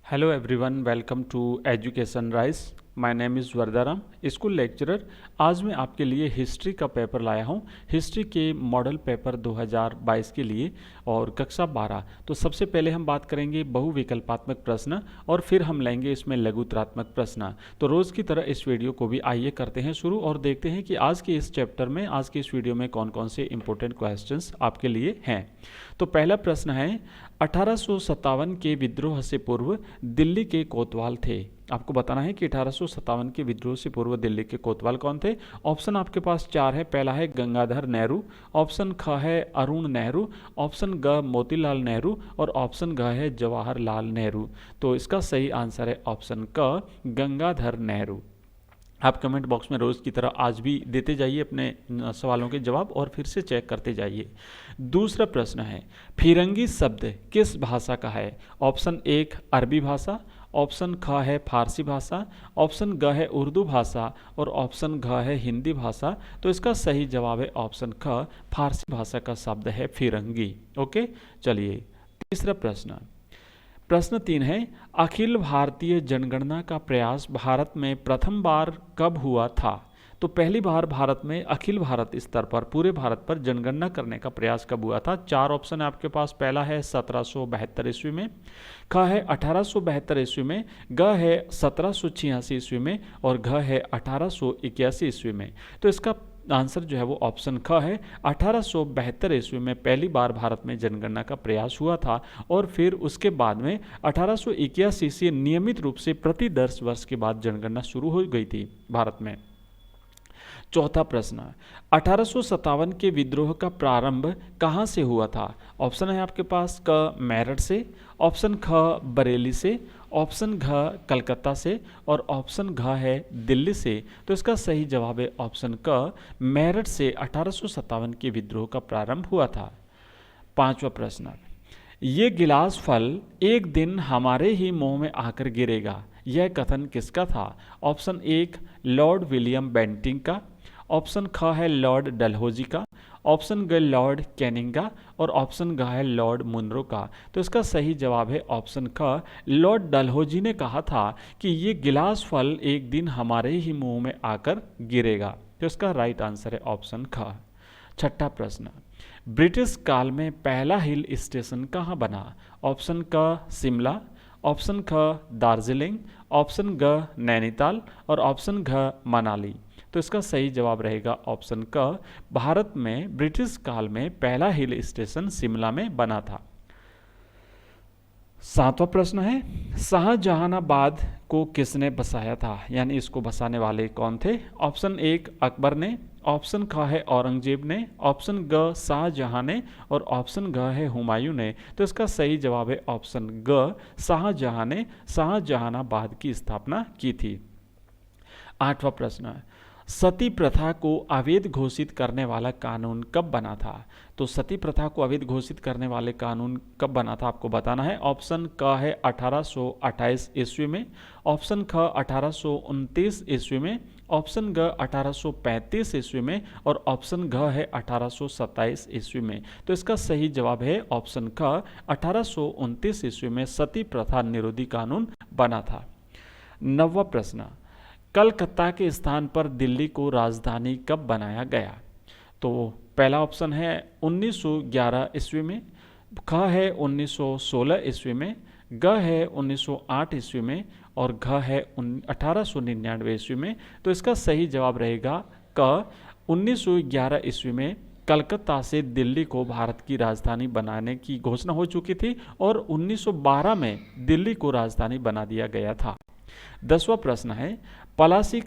Hello everyone, welcome to education rice. My name is Vardaram, school lecturer. आज मैं आपके लिए हिस्ट्री का पेपर लाया हूँ, हिस्ट्री के मॉडल पेपर 2022 के लिए और कक्षा 12। तो सबसे पहले हम बात करेंगे बहुविकल्पात्मक प्रश्न और फिर हम लेंगे इसमें लघुतरात्मक प्रश्न। तो रोज़ की तरह इस वीडियो को भी आइए करते हैं शुरू और देखते हैं कि आज के इस चैप्टर में, आज के इस वीडियो में कौन कौन से इंपॉर्टेंट क्वेश्चंस आपके लिए हैं। तो पहला प्रश्न है, 1857 के विद्रोह से पूर्व दिल्ली के कोतवाल थे। आपको बताना है कि 1857 के विद्रोह से पूर्व दिल्ली के कोतवाल कौन थे। ऑप्शन आपके पास चार है। पहला है गंगाधर नेहरू, ऑप्शन ख है अरुण नेहरू, ऑप्शन ग मोतीलाल नेहरू और ऑप्शन घ है जवाहरलाल नेहरू। तो इसका सही आंसर है ऑप्शन क, गंगाधर नेहरू। आप कमेंट बॉक्स में रोज़ की तरह आज भी देते जाइए अपने सवालों के जवाब और फिर से चेक करते जाइए। दूसरा प्रश्न है, फिरंगी शब्द किस भाषा का है। ऑप्शन एक अरबी भाषा, ऑप्शन ख है फारसी भाषा, ऑप्शन ग है उर्दू भाषा और ऑप्शन घ है हिंदी भाषा। तो इसका सही जवाब है ऑप्शन ख, फारसी भाषा का शब्द है फिरंगी। ओके, चलिए तीसरा प्रश्न। प्रश्न 3 है, अखिल भारतीय जनगणना का प्रयास भारत में प्रथम बार कब हुआ था। तो पहली बार भारत में अखिल भारत स्तर पर, पूरे भारत पर जनगणना करने का प्रयास कब हुआ था। चार ऑप्शन है आपके पास। पहला है 1772 ईस्वी में, ख है 1872 ईस्वी में, ग है 1786 ईस्वी में और घ है 1881 ईस्वी में। तो इसका आंसर जो है वो ऑप्शन ख है। 1872 ईस्वी में पहली बार भारत में जनगणना का प्रयास हुआ था और फिर उसके बाद में 1881 से नियमित रूप से प्रति 10 वर्ष के बाद जनगणना शुरू हो गई थी भारत में। चौथा प्रश्न, 1857 के विद्रोह का प्रारंभ कहाँ से हुआ था। ऑप्शन है आपके पास क मेरठ से, ऑप्शन ख बरेली से, ऑप्शन घ कलकत्ता से और ऑप्शन घ है दिल्ली से। तो इसका सही जवाब है ऑप्शन क, मेरठ से 1857 के विद्रोह का प्रारंभ हुआ था। पांचवा प्रश्न, ये गिलास फल एक दिन हमारे ही मुंह में आकर गिरेगा, यह कथन किसका था। ऑप्शन एक लॉर्ड विलियम बेंटिंग का, ऑप्शन ख है लॉर्ड डलहौजी का, ऑप्शन ग लॉर्ड कैनिंग का और ऑप्शन घ है लॉर्ड मुनरो का। तो इसका सही जवाब है ऑप्शन ख, लॉर्ड डलहौजी ने कहा था कि ये गिलास फल एक दिन हमारे ही मुंह में आकर गिरेगा। तो इसका राइट आंसर है ऑप्शन ख। छठा प्रश्न, ब्रिटिश काल में पहला हिल स्टेशन कहाँ बना। ऑप्शन क शिमला, ऑप्शन ख दार्जिलिंग, ऑप्शन ग नैनीताल और ऑप्शन घ मनाली। तो इसका सही जवाब रहेगा ऑप्शन क, भारत में ब्रिटिश काल में पहला हिल स्टेशन शिमला में बना था। सातवां प्रश्न है, शाहजहानाबाद को किसने बसाया था, यानी इसको बसाने वाले कौन थे। ऑप्शन एक अकबर ने, ऑप्शन ख है औरंगजेब ने, ऑप्शन ग शाहजहां ने और ऑप्शन घ है हुमायूं ने। तो इसका सही जवाब है ऑप्शन ग, शाहजहां ने शाहजहानाबाद की स्थापना की थी। आठवां प्रश्न, सती प्रथा को अवैध घोषित करने वाला कानून कब बना था। तो सती प्रथा को अवैध घोषित करने वाले कानून कब बना था आपको बताना है। ऑप्शन क है 1828 ईस्वी में, ऑप्शन ख 1829 ईस्वी में, ऑप्शन ग 1835 ईस्वी में और ऑप्शन घ है 1827 ईस्वी में। तो इसका सही जवाब है ऑप्शन ख, 1829 ईस्वी में सती प्रथा निरोधी कानून बना था। नौवां प्रश्न, कलकत्ता के स्थान पर दिल्ली को राजधानी कब बनाया गया। तो पहला ऑप्शन है 1911 ईस्वी में, ख है 1916 ईस्वी में, ग है 1908 ईस्वी में और घ है 1899 ईस्वी में। तो इसका सही जवाब रहेगा क, 1911 ईस्वी में कलकत्ता से दिल्ली को भारत की राजधानी बनाने की घोषणा हो चुकी थी और 1912 में दिल्ली को राजधानी बना दिया गया था। 10वां प्रश्न है, प्लासी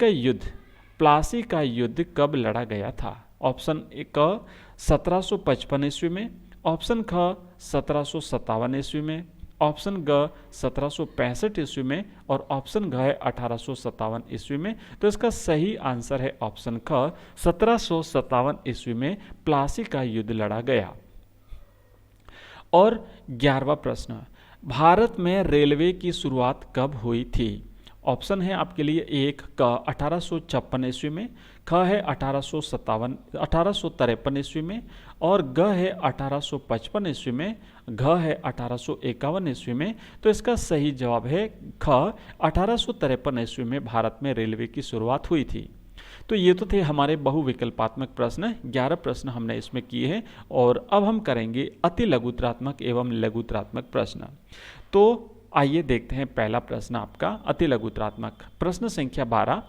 का युद्ध कब लड़ा गया था। ऑप्शन एक क 1755 ईस्वी में, ऑप्शन ख 1757 ईस्वी में, ऑप्शन ग 1765 ईस्वी में और ऑप्शन घ है 1857 ईस्वी में। तो इसका सही आंसर है ऑप्शन ख, 1757 ईस्वी में प्लासी का युद्ध लड़ा गया। और 11वां प्रश्न, भारत में रेलवे की शुरुआत कब हुई थी। ऑप्शन है आपके लिए एक क 1856 ईस्वी में, ख है 1853 ईस्वी में, और ग है 1855 ईस्वी में, घ है 1851 ईस्वी में। तो इसका सही जवाब है ख 1853 ईस्वी में भारत में रेलवे की शुरुआत हुई थी। तो ये तो थे हमारे बहुविकल्पात्मक प्रश्न, 11 प्रश्न हमने इसमें किए हैं। और अब हम करेंगे अति लघुतरात्मक एवं लघुतरात्मक प्रश्न। तो आइए देखते हैं पहला प्रश्न आपका अति लघुतरात्मक प्रश्न संख्या 12।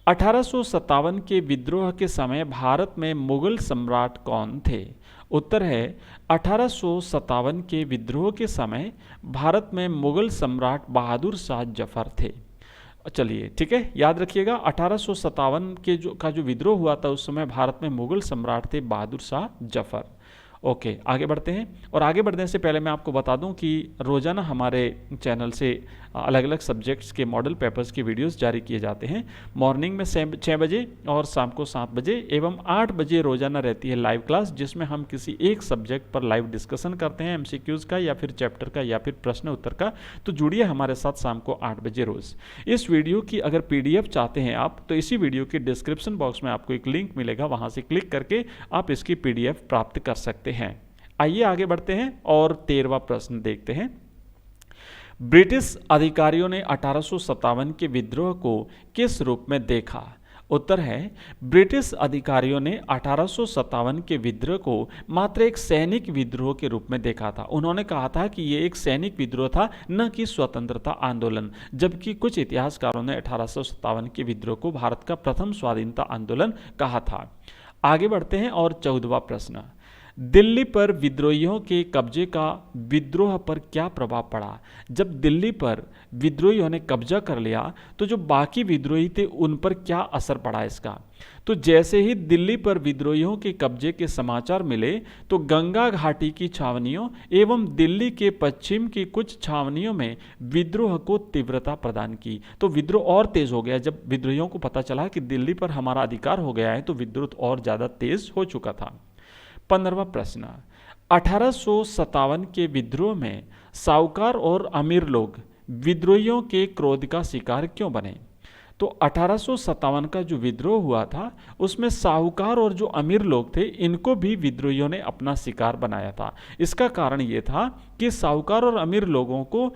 1857 के विद्रोह के समय भारत में मुगल सम्राट कौन थे? उत्तर है 1857 के विद्रोह के समय भारत में मुगल सम्राट बहादुर शाह जफर थे। चलिए ठीक है, याद रखिएगा 1857 के जो विद्रोह हुआ था उस समय भारत में मुगल सम्राट थे बहादुर शाह जफर। ओके, आगे बढ़ते हैं। और आगे बढ़ने से पहले मैं आपको बता दूं कि रोज़ाना हमारे चैनल से अलग अलग सब्जेक्ट्स के मॉडल पेपर्स की वीडियोस जारी किए जाते हैं। मॉर्निंग में 6 बजे और शाम को 7 बजे एवं 8 बजे रोज़ाना रहती है लाइव क्लास, जिसमें हम किसी एक सब्जेक्ट पर लाइव डिस्कशन करते हैं, MCQs का या फिर चैप्टर का या फिर प्रश्न उत्तर का। तो जुड़िए हमारे साथ शाम को 8 बजे रोज़। इस वीडियो की अगर PDF चाहते हैं आप, तो इसी वीडियो के डिस्क्रिप्शन बॉक्स में आपको एक लिंक मिलेगा, वहाँ से क्लिक करके आप इसकी PDF प्राप्त कर सकते हैं। आइए आगे बढ़ते हैं और 13वां प्रश्न देखते हैं। ब्रिटिश अधिकारियों ने 1857 के विद्रोह को किस रूप में देखा? उत्तर है ब्रिटिश अधिकारियों ने 1857 के विद्रोह को मात्र एक सैनिक विद्रोह के रूप में देखा था। उन्होंने कहा था कि ये एक सैनिक विद्रोह था, न कि स्वतंत्रता आंदोलन। जबकि कुछ इतिहासकारों ने 1857 के विद्रोह को भारत का प्रथम स्वाधीनता आंदोलन कहा था। आगे बढ़ते हैं और 14वां प्रश्न। दिल्ली पर विद्रोहियों के कब्जे का विद्रोह पर क्या प्रभाव पड़ा? जब दिल्ली पर विद्रोहियों ने कब्जा कर लिया तो जो बाकी विद्रोही थे उन पर क्या असर पड़ा इसका? तो जैसे ही दिल्ली पर विद्रोहियों के कब्जे के समाचार मिले तो गंगा घाटी की छावनियों एवं दिल्ली के पश्चिम की कुछ छावनियों में विद्रोह को तीव्रता प्रदान की। तो विद्रोह और तेज हो गया। जब विद्रोहियों को पता चला कि दिल्ली पर हमारा अधिकार हो गया है तो विद्रोह और ज़्यादा तेज हो चुका था। 15वां प्रश्न। 1857 के विद्रोह में साहूकार और अमीर लोग विद्रोहियों के क्रोध का शिकार क्यों बने? तो 1857 का जो विद्रोह हुआ था उसमें साहूकार और जो अमीर लोग थे इनको भी विद्रोहियों ने अपना शिकार बनाया था। इसका कारण ये था कि साहूकार और अमीर लोगों को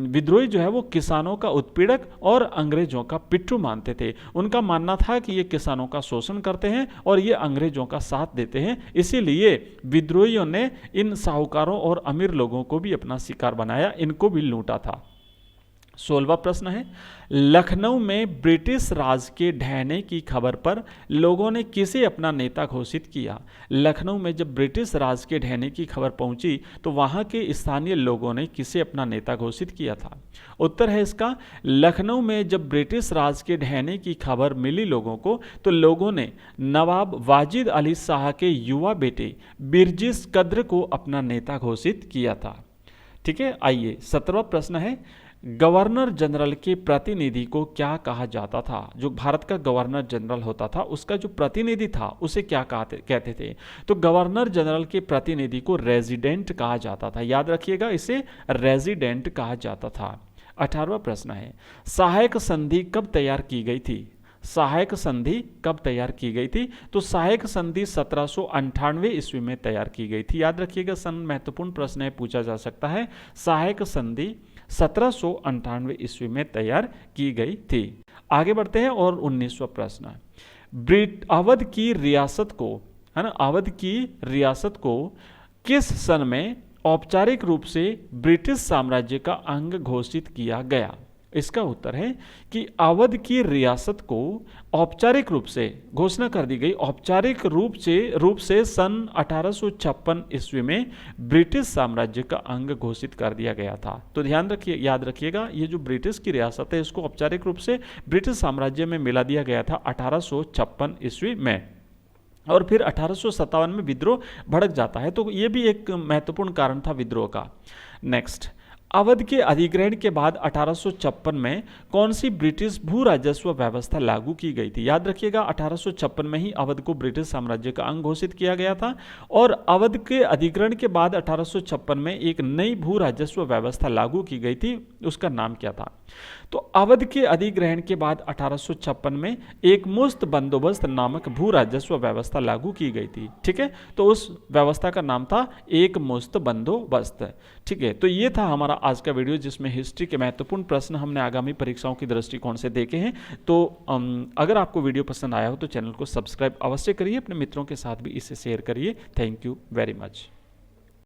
विद्रोही जो है वो किसानों का उत्पीड़क और अंग्रेजों का पिट्ठू मानते थे। उनका मानना था कि ये किसानों का शोषण करते हैं और ये अंग्रेजों का साथ देते हैं, इसीलिए विद्रोहियों ने इन साहूकारों और अमीर लोगों को भी अपना शिकार बनाया, इनको भी लूटा था। 16वां प्रश्न है। लखनऊ में ब्रिटिश राज के ढहने की खबर पर लोगों ने किसे अपना नेता घोषित किया? लखनऊ में जब ब्रिटिश राज के ढहने की खबर पहुंची तो वहां के स्थानीय लोगों ने किसे अपना नेता घोषित किया था? उत्तर है इसका लखनऊ में जब ब्रिटिश राज के ढहने की खबर मिली लोगों को तो लोगों ने नवाब वाजिद अली शाह के युवा बेटे बिरजिस कद्र को अपना नेता घोषित किया था। ठीक है, आइए 17वां प्रश्न है। गवर्नर जनरल के प्रतिनिधि को क्या कहा जाता था? जो भारत का गवर्नर जनरल होता था उसका जो प्रतिनिधि था उसे क्या कहते थे? तो गवर्नर जनरल के प्रतिनिधि को रेजिडेंट कहा जाता था। याद रखिएगा, इसे रेजिडेंट कहा जाता था। 18वां प्रश्न है। सहायक संधि कब तैयार की गई थी? सहायक संधि कब तैयार की गई थी? तो सहायक संधि 1798 ईस्वी में तैयार की गई थी। याद रखिएगा, सन महत्वपूर्ण प्रश्न है, पूछा जा सकता है। सहायक संधि 1798 ईस्वी में तैयार की गई थी। आगे बढ़ते हैं और 19वां प्रश्न। अवध की रियासत को, है ना, अवध की रियासत को किस सन में औपचारिक रूप से ब्रिटिश साम्राज्य का अंग घोषित किया गया? इसका उत्तर है कि अवध की रियासत को औपचारिक रूप से घोषणा कर दी गई। औपचारिक रूप से सन 1856 ईस्वी में ब्रिटिश साम्राज्य का अंग घोषित कर दिया गया था। तो ध्यान रखिए, याद रखिएगा, ये जो ब्रिटिश की रियासत है इसको औपचारिक रूप से ब्रिटिश साम्राज्य में मिला दिया गया था 1856 ईस्वी में। और फिर 1857 में विद्रोह भड़क जाता है, तो ये भी एक महत्वपूर्ण कारण था विद्रोह का। नेक्स्ट, अवध के अधिग्रहण के बाद 1856 में कौन सी ब्रिटिश भू राजस्व व्यवस्था लागू की गई थी? याद रखिएगा 1856 में ही अवध को ब्रिटिश साम्राज्य का अंग घोषित किया गया था और अवध के अधिग्रहण के बाद 1856 में एक नई भू राजस्व व्यवस्था लागू की गई थी, उसका नाम क्या था? तो अवध के अधिग्रहण के बाद 1856 में एक मुस्त बंदोबस्त नामक भू राजस्व व्यवस्था लागू की गई थी। ठीक है, तो उस व्यवस्था का नाम था एक मुस्त बंदोबस्त। ठीक है, तो ये था हमारा आज का वीडियो जिसमें हिस्ट्री के महत्वपूर्ण प्रश्न हमने आगामी परीक्षाओं की दृष्टिकोण से देखे हैं। तो अगर आपको वीडियो पसंद आया हो तो चैनल को सब्सक्राइब अवश्य करिए, अपने मित्रों के साथ भी इसे शेयर करिए। Thank you very much.